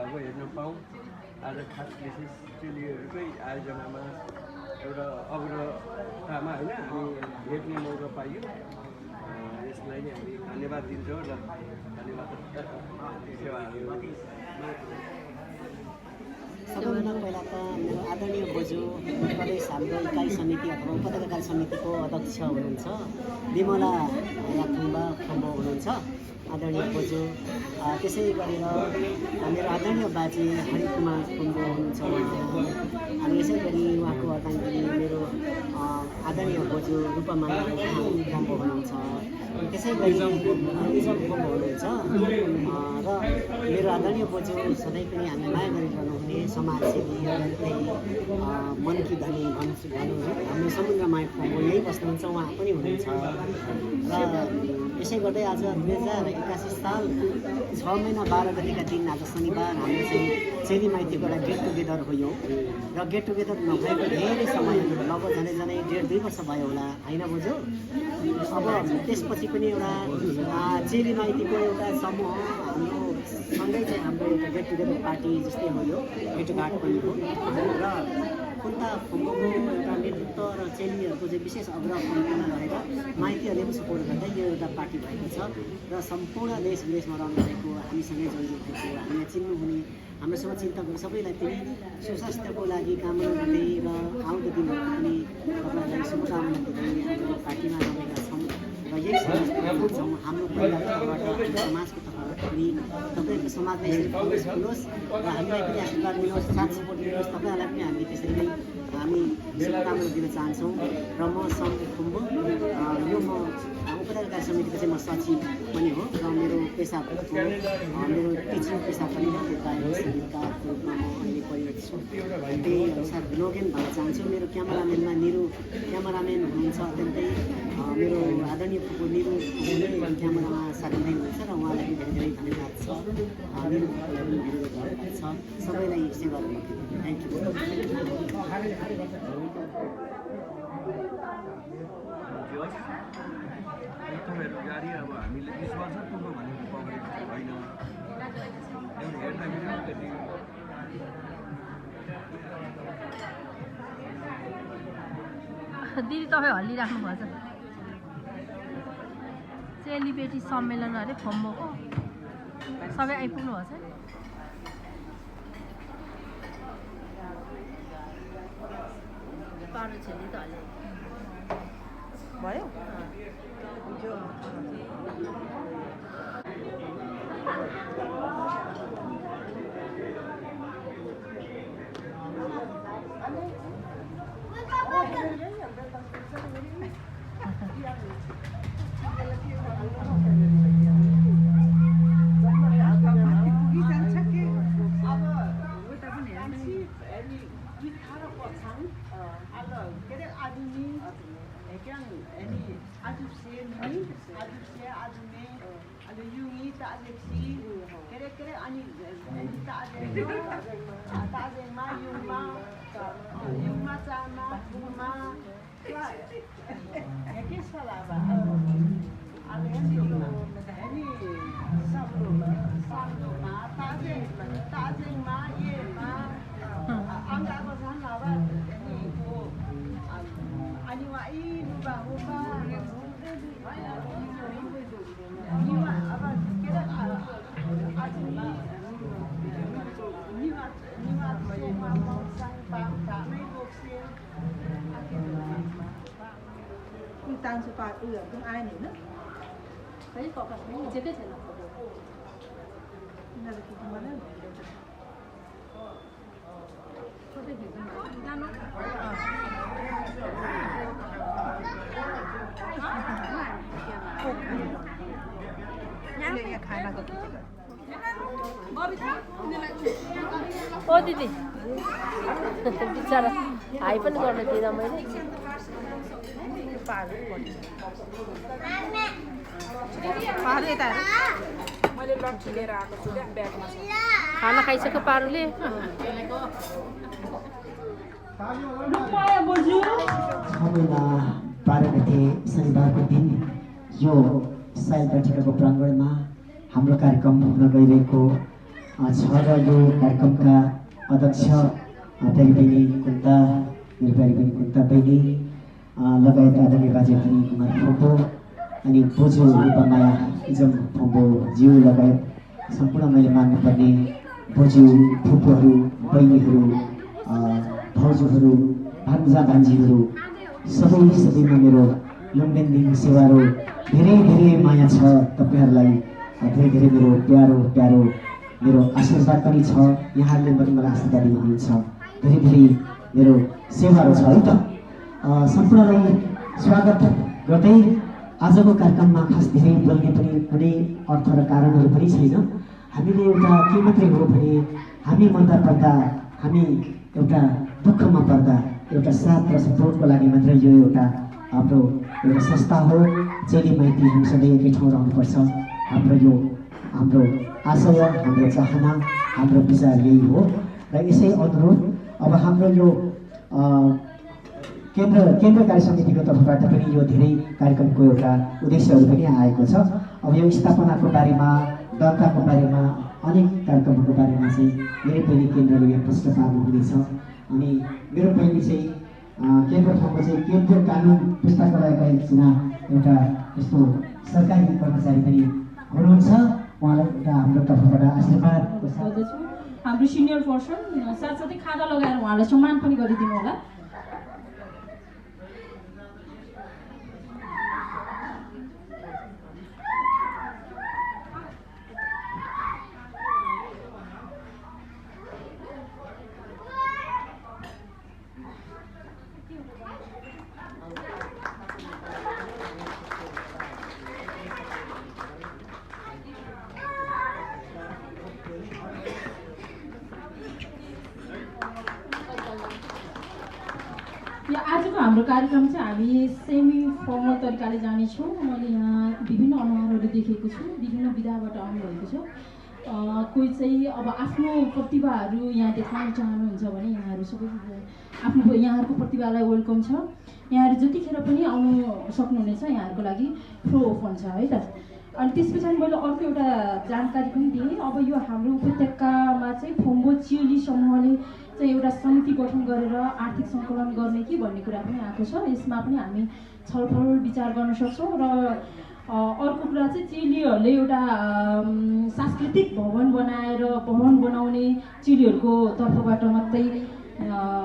भएको हेर्न पाऊँ। आज खास विशेष चेलीहरूकै आयोजनामा एउटा अग्रतामा होइन हामी भेट्ने मौका पाइयो। यसलाई नै हामी धन्यवाद दिन्छौँ र धन्यवाद सेवाहरू। सबैभन्दा पहिला त मेरो आदरणीय बोजू प्रदेश हाम्रो इकाइ समिति अथवा उपत्यका समितिको अध्यक्ष हुनुहुन्छ विमला राथुम्बा खम्बो हुनुहुन्छ आदरणीय बोजू। त्यसै गरेर मेरो आदरणीय बाजे हरिकुमार खम्बो हुनुहुन्छ अनि यसै गरी उहाँको अर्धाङ्गिनी मेरो आदरणीय बोजू रूपमाला खम्बो हुनुहुन्छ। त्यसै गरी निजम खम्बो हुनुहुन्छ र मेरो आदरणीय बोजू सधैँ पनि हामी माया गरिरहनु हुने समाजसेवी मनकी धनी भन्छु हाम्रो समुद्रमाया खम्बो यही बस्नुहुन्छ, उहाँ पनि हुनुहुन्छ। र यसै गर्दै आज 2081 साल 6 महिना 12 गतिका दिन आज शनिबार हाम्रो चाहिँ चेली माइतीको एउटा गेट टुगेदर भयो र गेट टुगेदर नभएको धेरै समय लगभग झन्डै 1.5-2 वर्ष भयो होला होइन बोजू। अब त्यसपछि पनि एउटा चेली माइतीको एउटा समूह हाम्रो सँगै चाहिँ हाम्रो एउटा गेट टुगेदर पार्टी जस्तै हो यो भेटघाट पनि हो र कुन्ता खम्बोको एउटा नेतृत्व र चेलीहरूको चाहिँ विशेष आग्रह सम्पूर्ण रहेर माइतीहरूले पनि सपोर्ट गर्दै यो एउटा पार्टी भएको छ र सम्पूर्ण देश विदेशमा रहनुभएको हामीसँगै जोडिएको हामीलाई चिन्नुहुने हाम्रोसँग चिन्ता गर्ने सबैलाई पनि सुस्वास्थ्यको लागि कामना गर्दै र आउँदो दिनहरू पनि तपाईँलाई शुभकामना दिँदै हाम्रो पार्टीमा रहेका छौँ र यही समाजछौँ। हाम्रो पहिलाबाट हाम्रो समाजको तर्फबाट पनि तपाईँको समाजलाई हेर्नुहोस् र हामीलाई पनि आशीर्वाद दिनुहोस्, साथ सपोर्ट दिनुहोस्। तपाईँहरूलाई पनि हामी त्यसरी नै हामी शुभकामना दिन चाहन्छौँ। र म सङ्घ खुम्बु यो म उपत्यका समितिको चाहिँ म सचिव पनि हो र मेरो पेसा मेरो टिचिङ पेसा पनि हो। गायक सङ्गीतकारको रूपमा म अहिले परिवर्तित छु। त्यही अनुसार लोगेन भन्न चाहन्छु। मेरो क्यामराम्यानमा निरु क्यामराम्यान हुनुहुन्छ अत्यन्तै मेरो आदरणीय फुपू निरु क्यामरामा साथी हुनुहुन्छ र उहाँलाई धेरै धेरै धन्यवाद छ। निरु फुपूलाई पनि धेरै धन्यवाद छ। सबैलाई सेवा गर्नु थ्याङ्क यू। तपाईँहरूको गाडी अब हामीले 20 वर्ष पूर्व भनेको पक्रेको होइन। एउटा हेर्दाखेरि त्यति दिदी तपाईँ हल्लिराख्नु भएछ। चेलीबेटी सम्मेलन अरे खम्बोको सबै आइपुग्नु भएछ। पारो छेली त अहिले भयो। Tansu Pak Ưa cũng ai nữa thấy có cả những cái thế nào là cái gì mà nó có cái gì mà nó nhá khai là cái ओ दिदी बिचरा हाई पनि गर्न दिँदा मैले पारो यता मैले लट्ठी लिएर आएको छु ब्यागमा खाना खाइसक्यो पारुले। सबैमा 12 गते शनिबारको दिन यो साइल बैठकको प्राङ्गणमा हाम्रो कार्यक्रम हुन गइरहेको छ र यो कार्यक्रमका अध्यक्ष प्यारी बहिनी कुन्ता, मेरो प्यारी बहिनी कुन्ता बहिनी लगायत आदरणीय बाजे हरि कुमार फोम्बो अनि बोजू रूपमाया इजम फोम्बोज्यू लगायत सम्पूर्ण मैले मान्नुपर्ने बोजू फुपूहरू, बहिनीहरू, भाउजूहरू, भान्जा भान्जीहरू सबैमा मेरो लुम्बिनी सेवारो धेरै धेरै माया छ। तपाईँहरूलाई धेरै धेरै मेरो प्यारो मेरो आशीर्वाद पनि छ। यहाँहरूले पनि मलाई आशीर्वाद दिनुहुन्छ। धेरै धेरै मेरो सेवाहरू छ है त। सम्पूर्णलाई स्वागत गर्दै आजको कार्यक्रममा खास धेरै बोल्ने पनि कुनै अर्थ र कारणहरू पनि छैन। हामीले एउटा के मात्रै हो भने हामी मर्दा पर्दा, हामी एउटा दुःखमा पर्दा एउटा साथ र सपोर्टको लागि मात्रै यो एउटा हाम्रो एउटा संस्था हो। चेली माइती हामी सधैँ एकै ठाउँ रहनुपर्छ। हाम्रो आशय, हाम्रो चाहना, हाम्रो विचार यही हो र यसै अनुरूप अब हाम्रो यो केन्द्र कार्य समितिको तर्फबाट पनि यो धेरै कार्यक्रमको एउटा उद्देश्यहरू पनि आएको छ। अब यो स्थापनाको बारेमा, दर्ताको बारेमा, अनेक कार्यक्रमहरूको बारेमा चाहिँ मेरो बहिनी केन्द्रले यहाँ प्रश्न पार्नुहुनेछ। अनि मेरो बहिनी चाहिँ केन्द्र ठाउँको चाहिँ केन्द्रीय कानुन पुस्तकालयका एकजना एउटा यस्तो सरकारी कर्मचारी पनि हुनुहुन्छ। उहाँलाई एउटा हाम्रो तर्फबाट आशीर्वाद गर्दछु। हाम्रो सिनियर पर्सन साथसाथै खादा लगाएर उहाँलाई सम्मान पनि गरिदिनु होला। यो आजको हाम्रो कार्यक्रम चाहिँ हामी सेमी फर्मल तरिकाले जानेछौँ। मैले यहाँ विभिन्न अनुहारहरू देखेको छु, विभिन्न विधाबाट आउनुभएको छ। कोही चाहिँ अब आफ्नो प्रतिभाहरू यहाँ देखाउन चाहनुहुन्छ भने यहाँहरू सबै आफ्नो यहाँहरूको प्रतिभालाई वेलकम छ। यहाँहरू जतिखेर पनि आउनु सक्नुहुनेछ, यहाँहरूको लागि फ्लो ओपन छ है त। अनि त्यस पछाडि मैले अर्को एउटा जानकारी पनि दिएँ। अब यो हाम्रो उपत्यकामा चाहिँ फोम्बो चेली समूहले चाहिँ एउटा समिति गठन गरेर आर्थिक सङ्कलन गर्ने कि भन्ने कुरा पनि आएको छ। यसमा पनि हामी छलफल विचार गर्न सक्छौँ। र अर्को कुरा चाहिँ चेलीहरूले एउटा सांस्कृतिक भवन बनाउने चेलीहरूको तर्फबाट मात्रै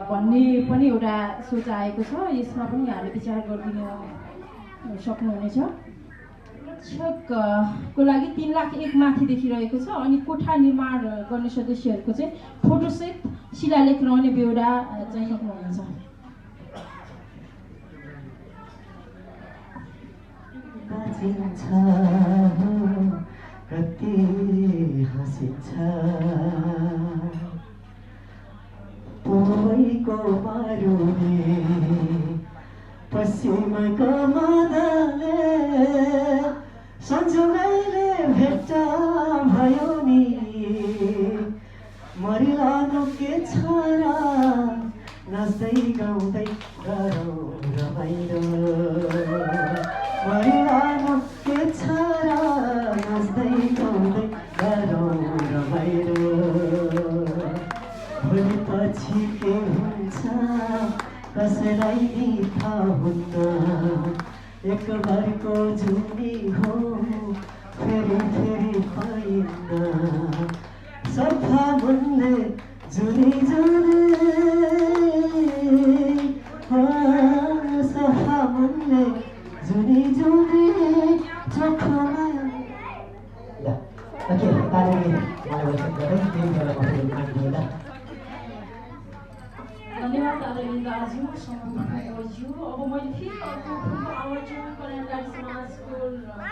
भन्ने पनि एउटा सोच आएको छ। यसमा पनि यहाँले विचार गरिदिनु सक्नुहुनेछ। शिक्षकको लागि 3 लाख 1 माथि देखिरहेको छ। अनि कोठा निर्माण गर्ने सदस्यहरूको चाहिँ फोटोसहित शिलालेख रहने बेहोरा चाहिँ सक्नुहुन्छ। कति हाँसिन्छ पोइको मारुनी पश्चिमको मदले सन्जुगैले भेट्ट भयो नि मरिलानु के छ र नाच्दै गाउँदै गरौँ रमाइलो मरिलानु के छ र नाच्दै गाउँदै गरौँ रमाइलो भोलिपछि के हुन्छ कसैलाई थाहा हुन्न एक बारको जुनी हो फेरि पाइन्न सफा मनले जुनी सफा मनले जुनी चोखमा धन्यवाद आदरणीय दाजु समूहज्यू। अब मैले फेरि अर्को आवर्जन कल्याणकारी समाजको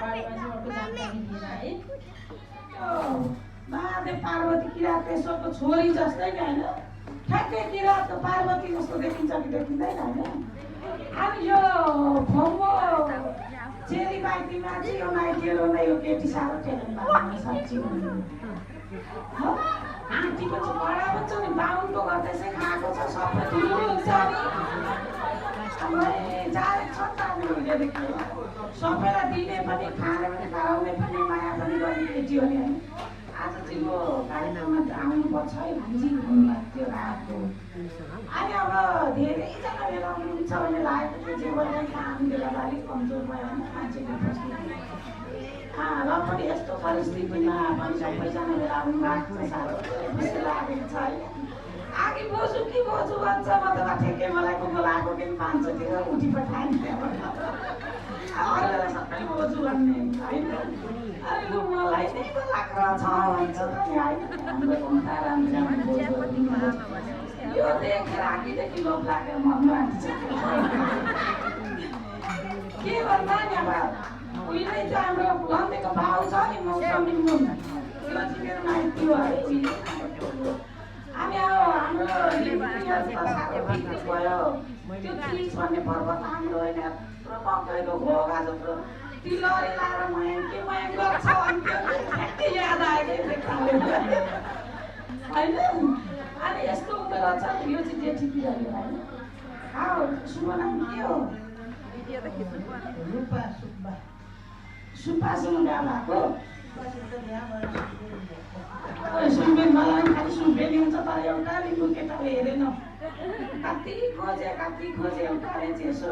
बारेमा चाहिँ अर्को जानकारी लिएर आएँ। महादेव पार्वती किरातेश्वरको छोरी जस्तै नि होइन, ठ्याक्कै किरात पार्वती जस्तो देखिन्छ कि देखिँदैन होइन। अनि यो फोम्बो चेली माइतीमा चाहिँ यो माइतीहरू नै यो केटी साह्रो टेलेन्ट साँच्ची आँटीको चाहिँ बडा बच्चा नि बाहुनको गर्दै चाहिँ खाएको छ सबै ठुलो हुन्छ नि जारेको छ नि त हामी उहिलेदेखि सबैलाई दिने पनि खाने पनि गराउने पनि माया पनि गर्ने केटी हो नि होइन। आज आज चाहिँ यो कार्यक्रममा आउनुपर्छ है भान्जी भन्नुभएको थियो रातको। अनि अब धेरैजना भेला हुनुहुन्छ भने लागेको थियो जेवरलाई काम बेलाबारी कमजोर भयो भने मान्छेले बस्नु र पनि यस्तो परिस्थितिमा पनि सबैजना भेला हुनुभएको छ। साह्रो खुसी लागेको छ होइन। आगे बोजू कि बोजू भन्छ म त ठेक्कै मलाई को बोलाएको कि 500 तिर उठी पठाएँ अरूलाई सबै बोजू भन्ने होइन। अरे लु मलाई नै बोलाएको छ भन्छ नि होइन। हाम्रो ताराम बोजू यो देखेर आगीदेखि लोभ लागेर मर्नु आँट्छ के भन्दा नि अब उहिले चाहिँ हाम्रो लन्डेको भाउ छ नि मौसमी मुन त्यो चाहिँ मेरो माइती हो है। हामी हाम्रो साह्रो बिग्रिस भयो। त्यो तिलिस भन्ने पर्वत हाम्रो होइन यत्रो मकैको घोगा जत्रो तिलरी लाएर मयाङ गर्छ अनि त्यो ठ्याक्कै याद आयो कि होइन। अनि यस्तो हुँदो रहेछ यो चाहिँ जेठी पिरायो होइन। शुभ नाम के हो? सुब्बा सुब्बा भएको सुनबेन मलाई खालि सुनबेनी हुन्छ तर एउटा लिम्बू केटाले हेरेन कति खोजे एउटाले चाहिँ यसो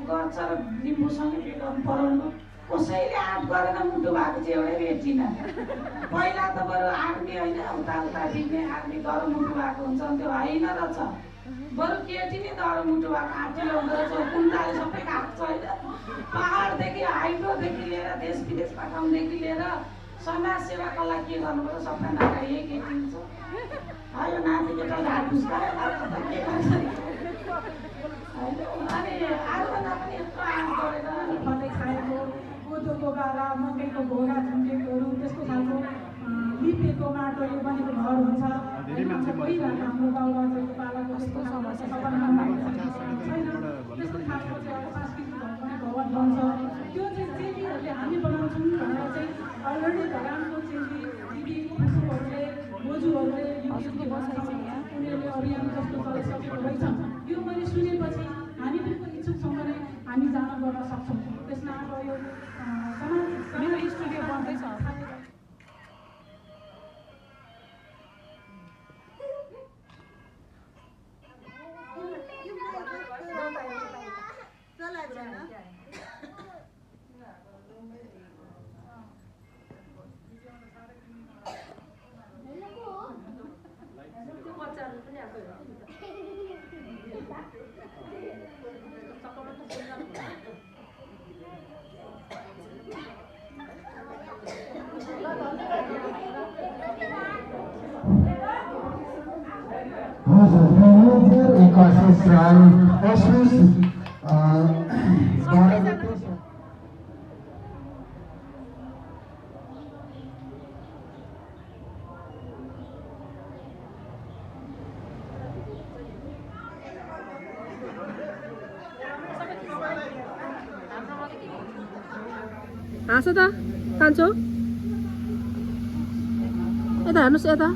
गर्छ र लिम्बूसँगै के गर्नु पराउनु कसैले आँट गरेर मुटु भएको चाहिँ एउटै भेटिन। पहिला त बरु आर्मी होइन उता बिग्ने आर्मी डर मुटु भएको हुन्छ त्यो होइन रहेछ। बरु केटी नै डर मुटु भएको आँटी ल्याउँदो रहेछ। कुन्ताले सबै काट्छ होइन। पाहाडदेखि हाइड्रोदेखि लिएर देश विदेश पठाउनेदेखि लिएर समाज सेवाको लागि के गर्नुपर्छ सबभन्दा अगाडि यही केटी हुन्छ। यो नाति केटाले हात घुस्कायो के गर्छ होइन। अनि अरूभन्दा पनि यत्रो आँट गरेर फलै खाएको कोदोको बाला मकैको घोगा झुन्डेकोहरू त्यस्तो खालको लिपेको माटोले बनेको घर हुन्छ। पहिला हाम्रो बाबुबाजेको पालाको त्यस्तो समस्या सबैमा छैन। त्यस्तो खालको चाहिँ अब सांस्कृतिक भवन बन्छ। त्यो चाहिँ चेलीहरूले हामी बनाउँछौँ भनेर चाहिँ अलरेडी धरानको चेली दिदी फुपूहरूले बोजूहरूले यो उनीहरूले अभियान जस्तो चलाइसकेको रहेछ। यो मैले सुनेपछि हामी पनि इच्छुक छौँ भने हामी जान गर्न सक्छौँ। त्यसमा अब यो मेरो स्टुडियो बन्दैछ। ecosystem issues हाँस त कान्छो यता हेर्नुहोस् यता